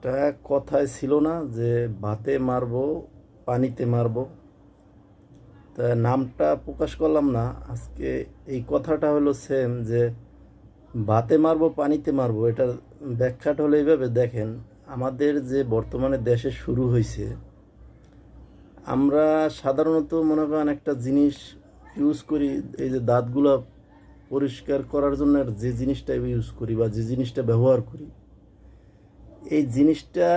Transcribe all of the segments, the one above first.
একটা কথায় ছিল না যে ভাতে মারবো পানিতে মারবো। তা নামটা প্রকাশ করলাম না আজকে। এই কথাটা হলো সেম যে ভাতে মারবো পানিতে মারবো, এটার ব্যাখ্যাটা হলো এইভাবে দেখেন। আমাদের যে বর্তমানে দেশে শুরু হয়েছে, আমরা সাধারণত মনে করেন একটা জিনিস ইউজ করি, এই যে দাঁতগুলো পরিষ্কার করার জন্য যে জিনিসটা ইউজ করি বা যে জিনিসটা ব্যবহার করি, এই জিনিসটা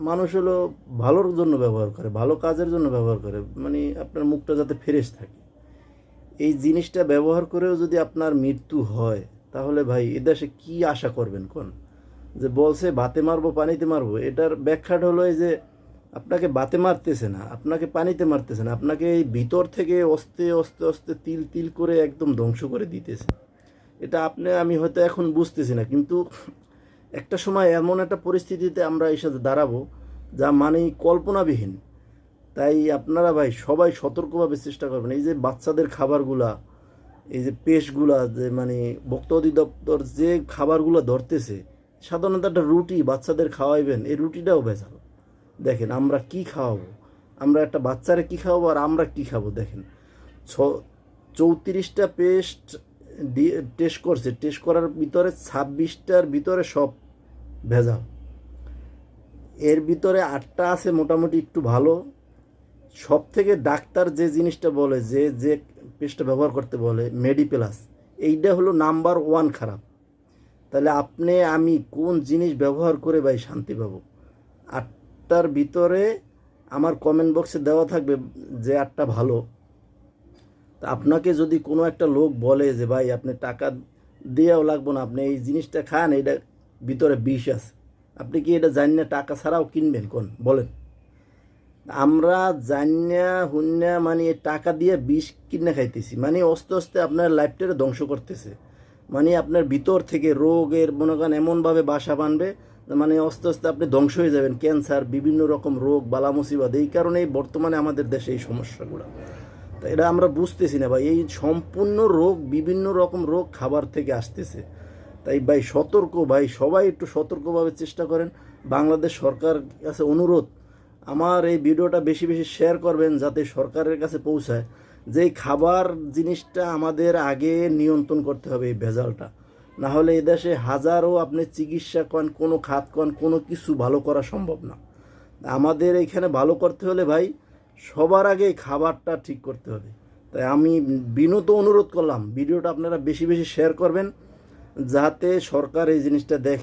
মানুষ হলো ভালোর জন্য ব্যবহার করে, ভালো কাজের জন্য ব্যবহার করে, মানে আপনার মুখটা যাতে ফ্রেশ থাকে। এই জিনিসটা ব্যবহার করেও যদি আপনার মৃত্যু হয়, তাহলে ভাই এদেশে কি আশা করবেন কোন? যে বলছে ভাতে মারবো পানিতে মারবো, এটার ব্যাখ্যাটা হলো এই যে আপনাকে বাতে মারতেছে না, আপনাকে পানিতে মারতেছে না, আপনাকে এই ভিতর থেকে অস্তে অস্তে অস্তে তিল তিল করে একদম ধ্বংস করে দিতেছে। এটা আপনি আমি হয়তো এখন বুঝতেছি না, কিন্তু একটা সময় এমন একটা পরিস্থিতিতে আমরা এসে দাঁড়াবো যা মানে কল্পনাবিহীন। তাই আপনারা ভাই সবাই সতর্কভাবে চেষ্টা করবেন। এই যে বাচ্চাদের খাবারগুলা, এই যে পেস্টগুলা, যে মানে ভোক্তা অধিদপ্তর যে খাবারগুলো ধরতেছে, সাধারণত একটা রুটি বাচ্চাদের খাওয়াইবেন, এই রুটিটাও ভেজাল। দেখেন আমরা কি খাওয়াবো, আমরা একটা বাচ্চারে কি খাওয়াবো আর আমরা কি খাবো। দেখেন 34টা পেস্ট দিয়ে টেস্ট করছে, টেস্ট করার ভিতরে 26টার ভিতরে সব ভেজাল। এর ভিতরে 8টা আছে মোটামুটি একটু ভালো। সব থেকে ডাক্তার যে জিনিসটা বলে, যে যে পেস্টটা ব্যবহার করতে বলে মেডিপ্লাস, এইটা হলো নাম্বার 1 খারাপ। তাহলে আপনি আমি কোন জিনিস ব্যবহার করে ভাই শান্তি পাবো? 8টার ভিতরে আমার কমেন্ট বক্সে দেওয়া থাকবে যে 8টা ভালো। তা আপনাকে যদি কোনো একটা লোক বলে যে ভাই আপনি টাকা দেওয়াও লাগবো না, আপনি এই জিনিসটা খান, এটা ভিতরে বিষ আছে, আপনি কি এটা জানেন না টাকা ছাড়াও কিনবেন কোন বলেন? আমরা জানিয়া হুন্যা মানে টাকা দিয়ে বিষ কিনে খাইতেছি, মানে আস্তে আস্তে আপনার লাইফটারে ধ্বংস করতেছে। মানে আপনার ভিতর থেকে রোগের মনে করেন এমনভাবে বাসা বাঁধবে, মানে আস্তে আস্তে আপনি ধ্বংস হয়ে যাবেন। ক্যান্সার, বিভিন্ন রকম রোগ বালা মুসিবত, এই কারণেই বর্তমানে আমাদের দেশে এই সমস্যাগুলো। তা এটা আমরা বুঝতেছি না ভাই, এই সম্পূর্ণ রোগ, বিভিন্ন রকম রোগ খাবার থেকে আসতেছে। তাই ভাই সতর্ক, ভাই সবাই একটু সতর্কভাবে চেষ্টা করেন। বাংলাদেশ সরকার কাছে অনুরোধ, আমার এই ভিডিওটা বেশি বেশি শেয়ার করবেন যাতে সরকারের কাছে পৌঁছায়। যে এই খাবার জিনিসটা আমাদের আগে নিয়ন্ত্রণ করতে হবে, এই ভেজালটা। না হলে এদেশে হাজারো আপনি চিকিৎসা কন, কোনো খাত কন, কোনো কিছু ভালো করা সম্ভব না। আমাদের এইখানে ভালো করতে হলে ভাই সবার আগে এই খাবারটা ঠিক করতে হবে। তাই আমি বিনত অনুরোধ করলাম ভিডিওটা আপনারা বেশি বেশি শেয়ার করবেন, যাতে সরকার এই জিনিসটা দেখে।